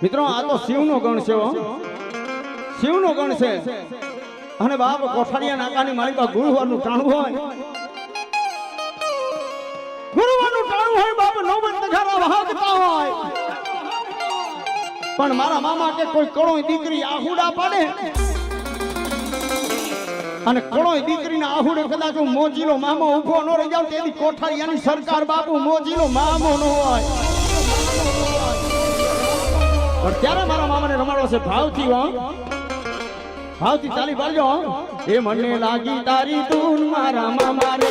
મિત્રો આ તો શિવનો ગણ છે, શિવનો ગણ છે અને બાપ કોઠારિયા નાકાની માલિકા ગુરુવારનું ટાણું હોય, ગુરુવારનું ટાણું હોય બાપ નોબત નખારા વાગતા હોય, પણ મારા મામા કે કોઈ કણોય દીકરી આહુડા પાડે અને કણોય દીકરીના આહુડે કદાચ હું મોજીલો મામો ઊભો ન રહી જાવ તેની કોઠારિયાની સરકાર બાપુ મોજીલો મામો ન હોય, પણ ત્યારે મારા મામાને રમાડો છે ભાવથી, ભાવથી ચાલી પાડજો. એ મને લાગી તારી ધૂન મારા મામા રે.